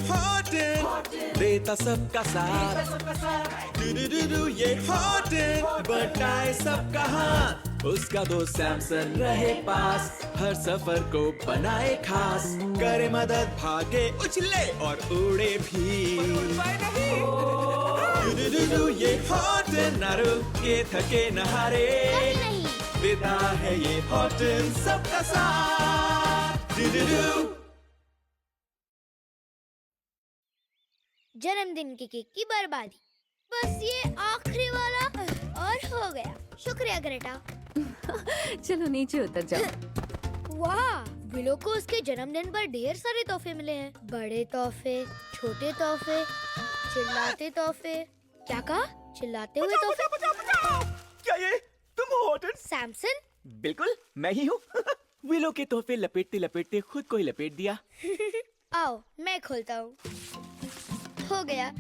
Horton देता सबका साथ। ये हॉटन बटाए सबका हाथ। उसका दोस्त सैमसन रहे पास, हर सफर को बनाए खास। करे मदद, भागे, उछले और उड़े भी। ये हॉटन ना रुके, थके न हारे, देता है ये हॉटन सबका साथ। जन्मदिन के केक की बर्बादी, बस ये आखिरी वाला और हो गया। शुक्रिया ग्रेटा। चलो नीचे उतर जाओ। वाह, विलो को उसके जन्मदिन पर ढेर सारे तोहफे मिले हैं। बड़े तोहफे, छोटे तोहफे, चिल्लाते तोहफे। क्या कहा? चिल्लाते हुए तोहफे? क्या ये तुम हो हॉटन? सैमसन? बिल्कुल मैं ही हूँ। विलो के तोहफे लपेटते लपेटते खुद को ही लपेट दिया। आओ मैं खोलता हूँ। हो गया।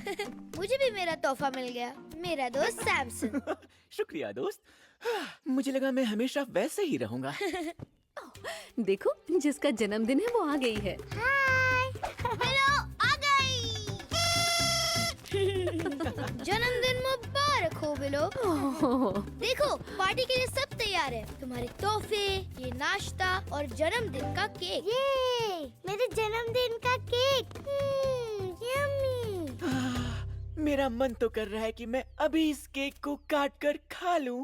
मुझे भी मेरा तोहफा मिल गया, मेरा दोस्त सैमसन। शुक्रिया दोस्त। मुझे लगा मैं हमेशा वैसे ही रहूंगा। देखो, जिसका जन्मदिन है वो आ गई है। हाय, हेलो, आ गई। जन्मदिन मुबारक हो विलो। देखो, पार्टी के लिए सब तैयार है। तुम्हारे तोहफे, ये नाश्ता और जन्मदिन का केक। ये मेरे जन्मदिन का केक। यम्मी। मेरा मन तो कर रहा है कि मैं अभी इस केक को काट कर खा लूं।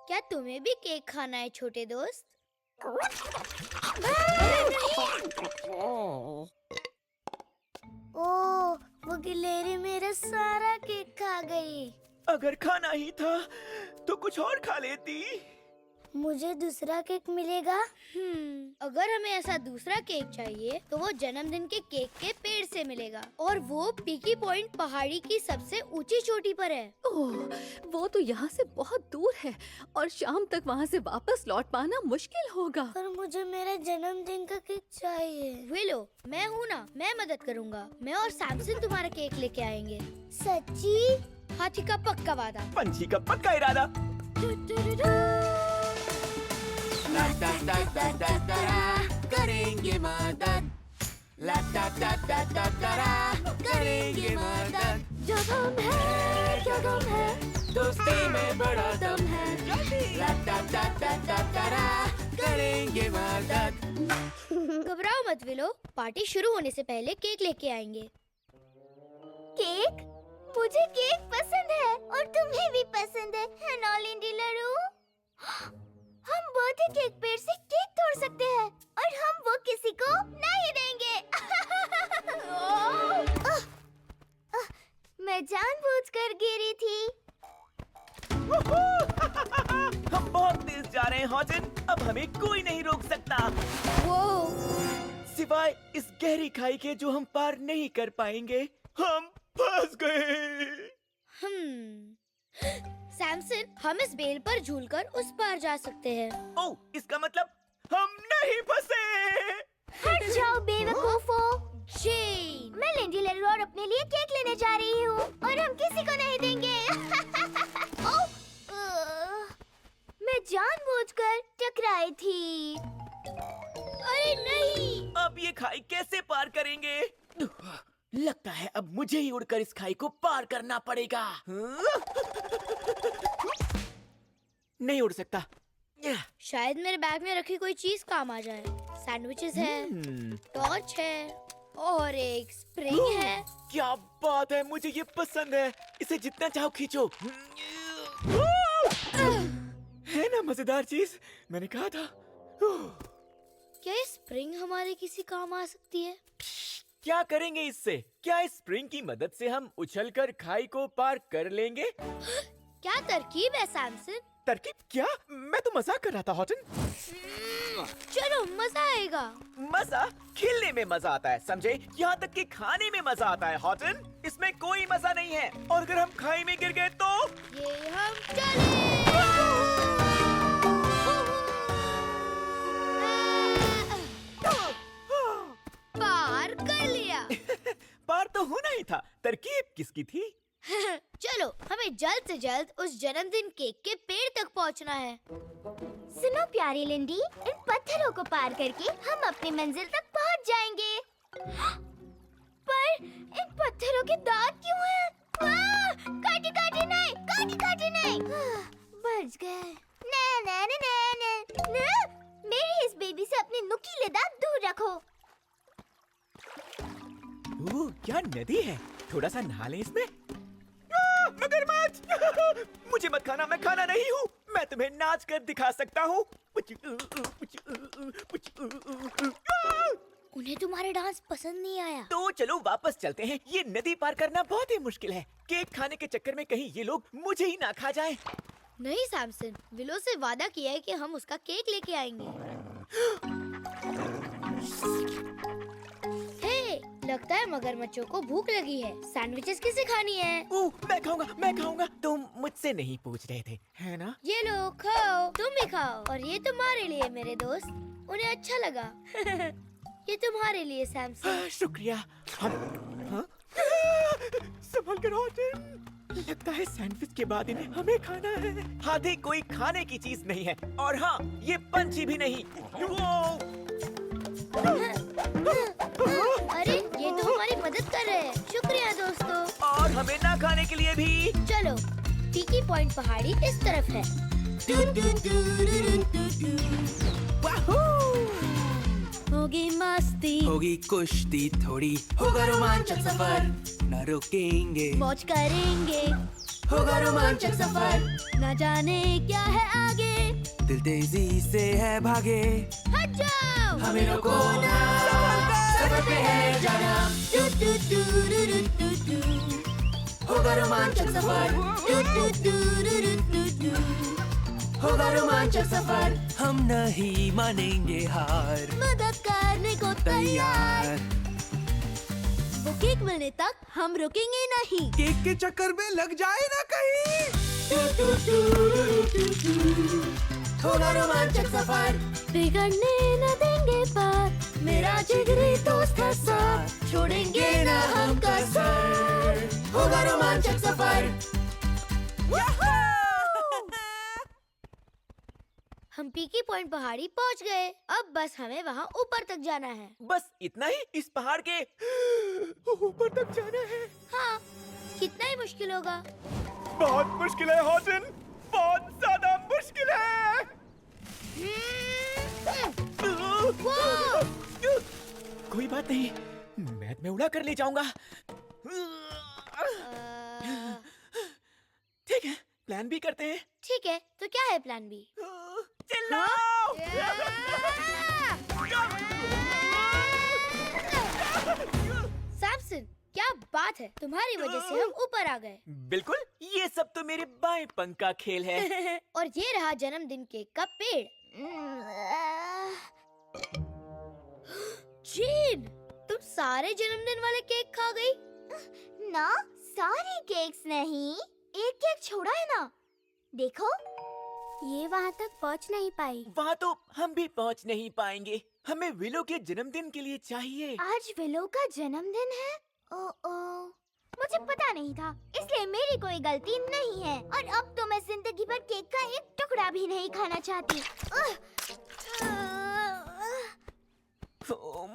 क्या तुम्हें भी केक खाना है छोटे दोस्त? ओह, वो गिलहरी मेरा सारा केक खा गई। अगर खाना ही था तो कुछ और खा लेती। मुझे दूसरा केक मिलेगा? अगर हमें ऐसा दूसरा केक चाहिए तो वो जन्मदिन के केक के पेड़ से मिलेगा, और वो पीकी पॉइंट पहाड़ी की सबसे ऊंची चोटी पर है। ओह, वो तो यहाँ से बहुत दूर है और शाम तक वहाँ से वापस लौट पाना मुश्किल होगा। पर मुझे मेरा जन्मदिन का केक चाहिए। विलो, मैं हूँ ना, मैं मदद करूँगा। मैं और सैमसन तुम्हारा केक लेके आएंगे। सच्ची? हाथी का पक्का वादा। पंछी का पक्का इरादा। करेंगे मदद, करेंगे मदद। जो गम है, क्या गम है, दोस्ती में बड़ा दम है। करेंगे मदद। घबराओ मत विलो, पार्टी शुरू होने से पहले केक लेके आएंगे। केक? मुझे केक पसंद है और तुम्हें भी पसंद है ना लिंडी लड़ू? हम बर्थडे केक पेड़ से केक तोड़ सकते हैं और हम वो किसी को नहीं देंगे। मैं जानबूझकर गिरी थी। हम बहुत तेज जा रहे हैं हॉटन, अब हमें कोई नहीं रोक सकता। वो सिवाय इस गहरी खाई के जो हम पार नहीं कर पाएंगे। हम फंस गए। सैमसन, हम इस बेल पर झूलकर उस पार जा सकते हैं। ओह, इसका मतलब हम नहीं फंसे। हट जाओ बेवकूफो। जेन, मैं लिंडी लड़ू और अपने लिए केक लेने जा रही हूँ और हम किसी को नहीं देंगे। मैं जानबूझकर टकराई थी। अरे नहीं। अब ये खाई कैसे पार करेंगे? लगता है अब मुझे ही उड़कर इस खाई को पार करना पड़ेगा। नहीं उड़ सकता। शायद मेरे बैग में रखी कोई चीज काम आ जाए। सैंडविचेस है, टॉर्च है और एक स्प्रिंग है। क्या बात है, मुझे ये पसंद है। इसे जितना चाहो खींचो। है ना मजेदार चीज? मैंने कहा था। क्या ये स्प्रिंग हमारे किसी काम आ सकती है? क्या करेंगे इससे? क्या इस स्प्रिंग की मदद से हम उछलकर खाई को पार कर लेंगे? क्या तरकीब है सैमसन? तरकीब क्या? मैं तो मजाक कर रहा था हॉटन। चलो, मजा आएगा। मजा? खेलने में मजा आता है, समझे? यहाँ तक कि खाने में मजा आता है हॉटन। इसमें कोई मजा नहीं है। और अगर हम खाई में गिर गए तो? ये हम चले। पार कर लिया। पार तो होना ही था। तरकीब किसकी थी? चलो, हमें जल्द से जल्द उस जन्मदिन केक के पेड़ तक पहुंचना है। सुनो प्यारी लिंडी, इन पत्थरों को पार करके हम अपनी मंजिल तक पहुंच जाएंगे। पर इन पत्थरों के दांत क्यों हैं? काटे काटे नहीं, काटे काटे नहीं। बच गए। ना ना ना ना ना ना। मेरी इस बेबी से अपने नुकीले दांत दूर रखो। ओह, क्या नदी है, थोड़ा सा नहा लें इसमें। मगरमच्छ! मुझे मत खाना, मैं खाना नहीं हूँ। मैं तुम्हें नाच कर दिखा सकता हूँ। उन्हें तुम्हारे डांस पसंद नहीं आया। तो चलो वापस चलते हैं, ये नदी पार करना बहुत ही मुश्किल है। केक खाने के चक्कर में कहीं ये लोग मुझे ही ना खा जाएं। नहीं सैमसन, विलो से वादा किया है कि हम उसका केक लेके आएंगे। हे, लगता है मगरमच्छों को भूख लगी है। सैंडविचेस किसे खानी है? ओह, मैं खाऊंगा, मैं खाऊंगा। तुम मुझसे नहीं पूछ रहे थे, है ना? ये लो, खाओ, तुम भी खाओ। और ये तुम्हारे लिए मेरे दोस्त, उन्हें अच्छा लगा। ये तुम्हारे लिए सैमसन। शुक्रिया। हाँ? संभल कर हॉटन। लगता है सैंडविच के बाद इन्हें हमें खाना है। हाथी कोई खाने की चीज नहीं है, और हाँ, ये पंछी भी नहीं। अरे, ये तो हमारी मदद कर रहे हैं। शुक्रिया दोस्तों। और हमें ना खाने के लिए भी। चलो, पीकी पॉइंट पहाड़ी इस तरफ है। होगी मस्ती, होगी कुश्ती थोड़ी, होगा रोमांचक सफर, न रुकेंगे, मौज करेंगे। होगा रोमांचक सफर, न जाने क्या है आगे। दिल तेजी से है भागे, हट जाओ, हमें रोको ना, सफर पे है जाना। होगा रोमांचक सफर, होगा रोमांचक सफर, हम नहीं मानेंगे हार, मदद करने को तैयार। तैयार। वो केक मिलने तक हम रुकेंगे नहीं। केक के चक्कर में लग जाए ना कहीं। होगा रोमांचक सफर, बिगड़ने न देंगे पार। मेरा जिगरी दोस्त है साथ, छोड़ेंगे ना हम कसर। होगा रोमांचक सफर। हम पीकी पॉइंट पहाड़ी पहुंच गए। अब बस हमें वहाँ ऊपर तक जाना है। बस इतना ही, इस पहाड़ के ऊपर तक जाना है। हाँ, कितना ही मुश्किल होगा। बहुत मुश्किल है हॉटन, बहुत ज्यादा मुश्किल है। वो! कोई बात नहीं, मैं तुम्हें उड़ा कर ले जाऊंगा। ठीक है, प्लान भी करते हैं। ठीक है, तो क्या है प्लान बी? चिल्लाओ! सैमसन, क्या बात है, तुम्हारी वजह से हम ऊपर आ गए। बिल्कुल, ये सब तो मेरे बाएं पंख का खेल है। और ये रहा जन्मदिन केक का पेड़। जीन, तुम सारे जन्मदिन वाले केक खा गई? ना, सारे केक्स नहीं, एक केक छोड़ा है ना। देखो, ये वहाँ तक पहुँच नहीं पाई। वहाँ तो हम भी पहुँच नहीं पाएंगे। हमें विलो के जन्मदिन के लिए चाहिए। आज विलो का जन्मदिन है? ओ, मुझे पता नहीं था, इसलिए मेरी कोई गलती नहीं है। और अब तो मैं जिंदगी भर केक का एक टुकड़ा भी नहीं खाना चाहती।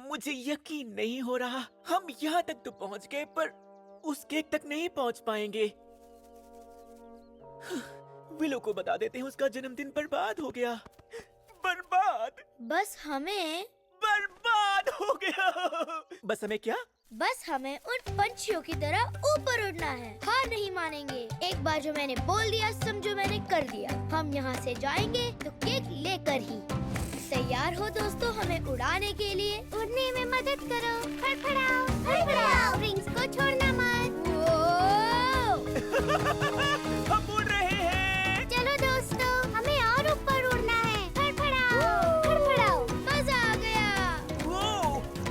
मुझे यकीन नहीं हो रहा, हम यहाँ तक तो पहुँच गए पर उस केक तक नहीं पहुँच पाएंगे। विलो को बता देते हैं उसका जन्मदिन बर्बाद हो गया। बर्बाद, बस हमें बर्बाद हो गया। बस हमें क्या? बस हमें उन पंछियों की तरह ऊपर उड़ना है। हार नहीं मानेंगे। एक बार जो मैंने बोल दिया, समझो मैंने कर दिया। हम यहाँ से जाएंगे तो केक लेकर ही। तैयार हो दोस्तों हमें उड़ाने के लिए? उड़ने में मदद करो। फड़फड़ाओ, फड़फड़ाओ, रिंग्स को छोड़ना मत। हम उड़ रहे हैं। चलो दोस्तों, हमें और ऊपर उड़ना है। फड़फड़ाओ, फड़फड़ाओ, मजा आ गया। वो,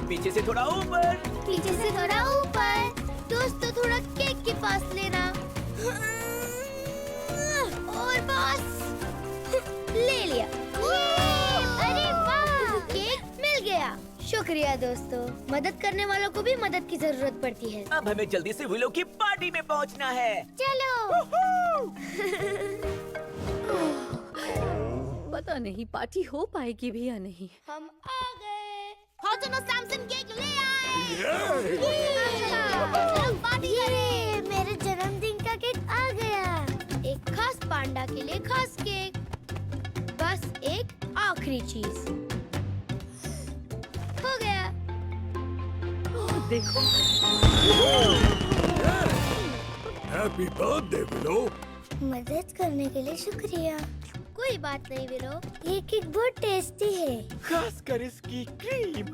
पीछे से थोड़ा ऊपर, पीछे से थोड़ा ऊपर। दोस्तों थोड़ा केक के पास लेना। और बस ले लिया। अरे वाह, केक मिल गया। शुक्र शुक्रिया दोस्तों। मदद करने वालों को भी मदद की जरूरत पड़ती है। अब हमें जल्दी से विलो की पार्टी में पहुंचना है। चलो। पता नहीं पार्टी हो पाएगी भी या नहीं। हम आ गए। हाँ सुनो, सैमसन केक ले आए। पार्टी करें। मेरे जन्मदिन का केक आ गया। एक खास पांडा के लिए खास केक। बस एक आखिरी चीज हो गया। देखो हैप्पी बर्थडे विलो। मदद करने के लिए शुक्रिया। कोई बात नहीं विलो, ये केक बहुत टेस्टी है। खासकर इसकी क्रीम।